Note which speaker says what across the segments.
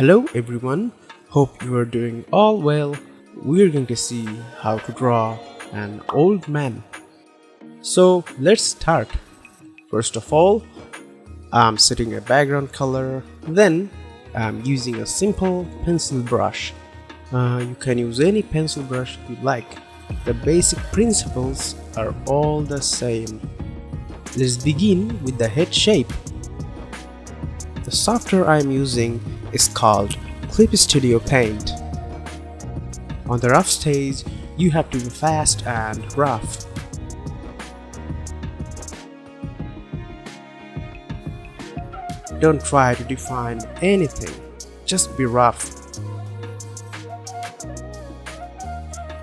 Speaker 1: Hello everyone, hope you are doing all well. We are going to see how to draw an old man. So let's start. First of all, I'm setting a background color, then I'm using a simple pencil brush. You can use any pencil brush you like. The basic principles are all the same. Let's begin with the head shape. The software I'm using is called Clip Studio Paint. On the rough stage, you have to be fast and rough. Don't try to define anything, just be rough.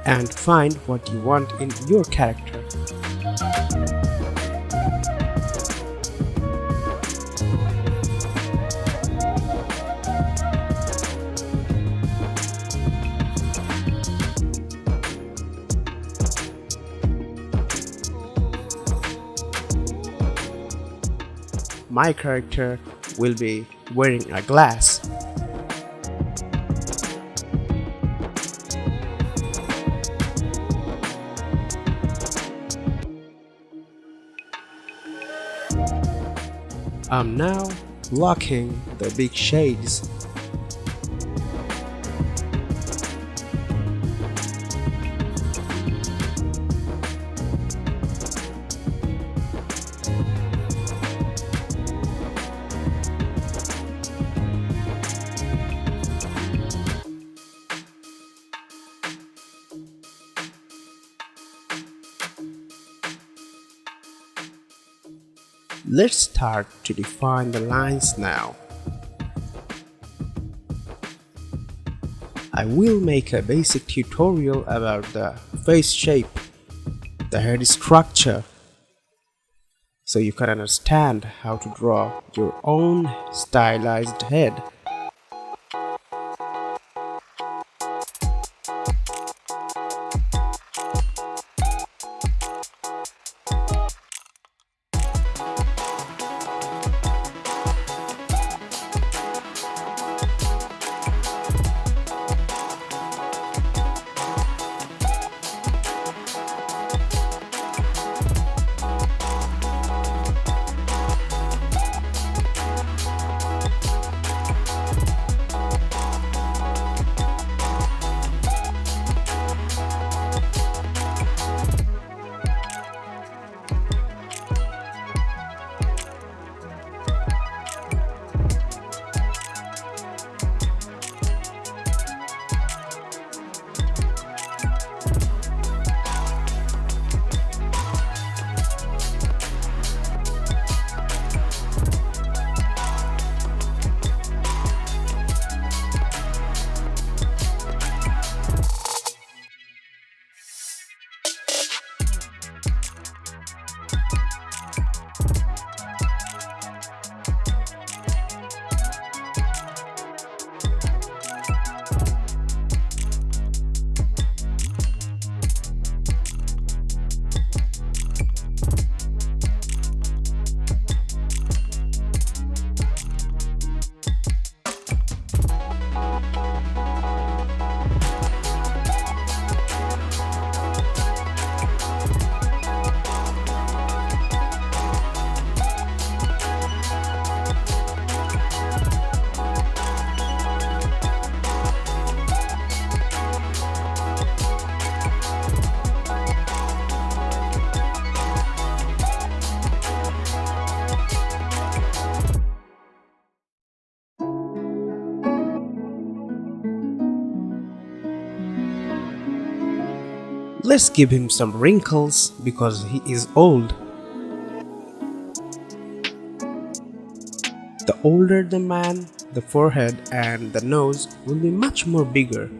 Speaker 1: And find what you want in your character. My character will be wearing a glass. I'm now blocking the big shades. Let's start to define the lines now. I will make a basic tutorial about the face shape, the head structure, so you can understand how to draw your own stylized head. Let's give him some wrinkles because he is old. The older the man, the forehead and the nose will be much more bigger.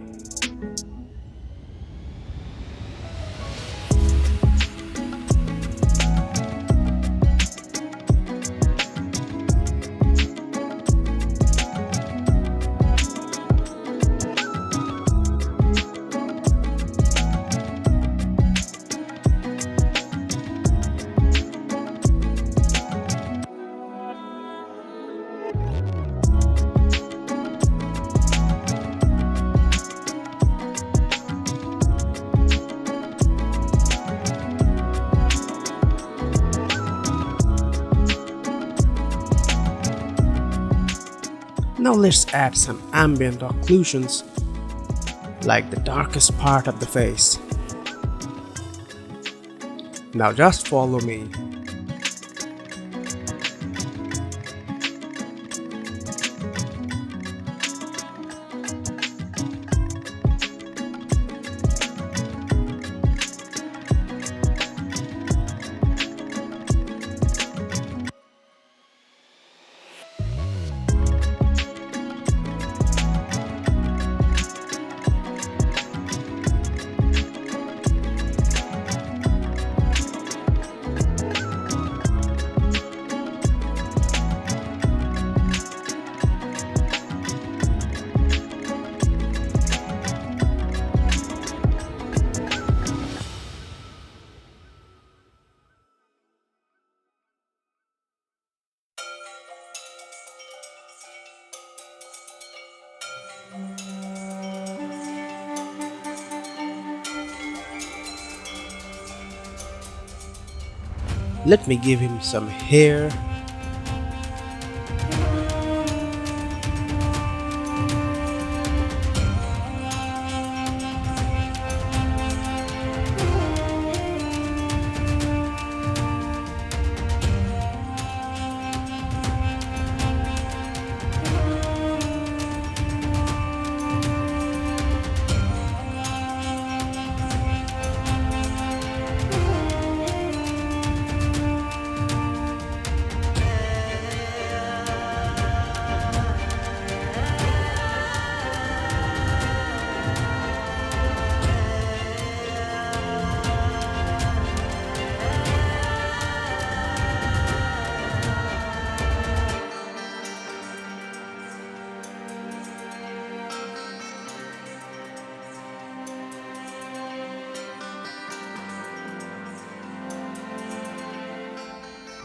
Speaker 1: Now let's add some ambient occlusions like the darkest part of the face. Now just follow me. Let me give him some hair.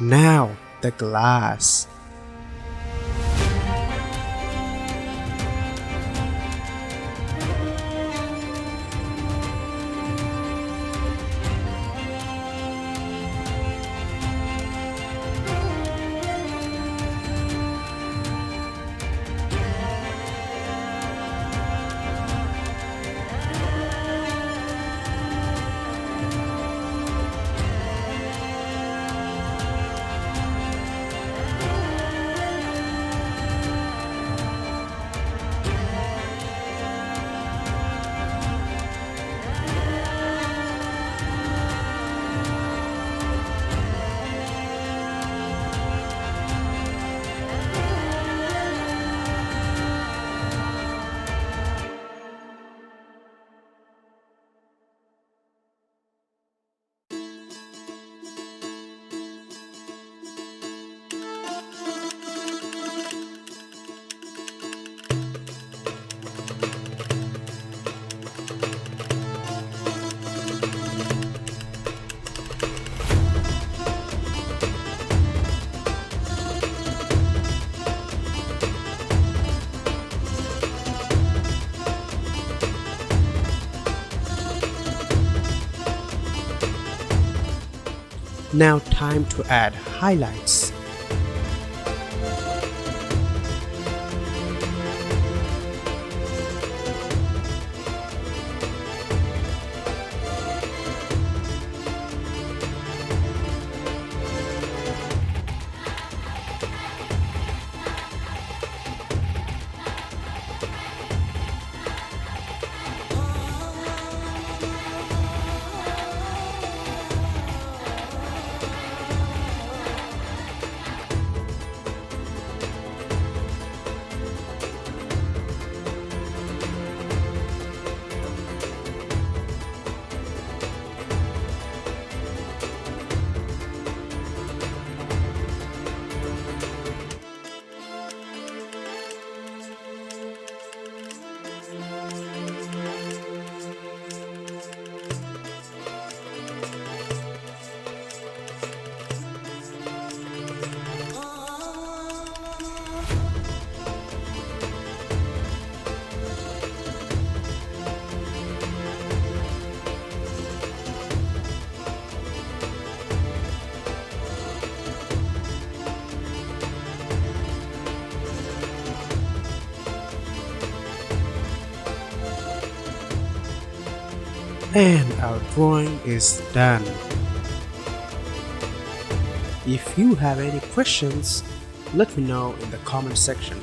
Speaker 1: Now the glass. Now time to add highlights. And our drawing is done. If you have any questions, let me know in the comment section.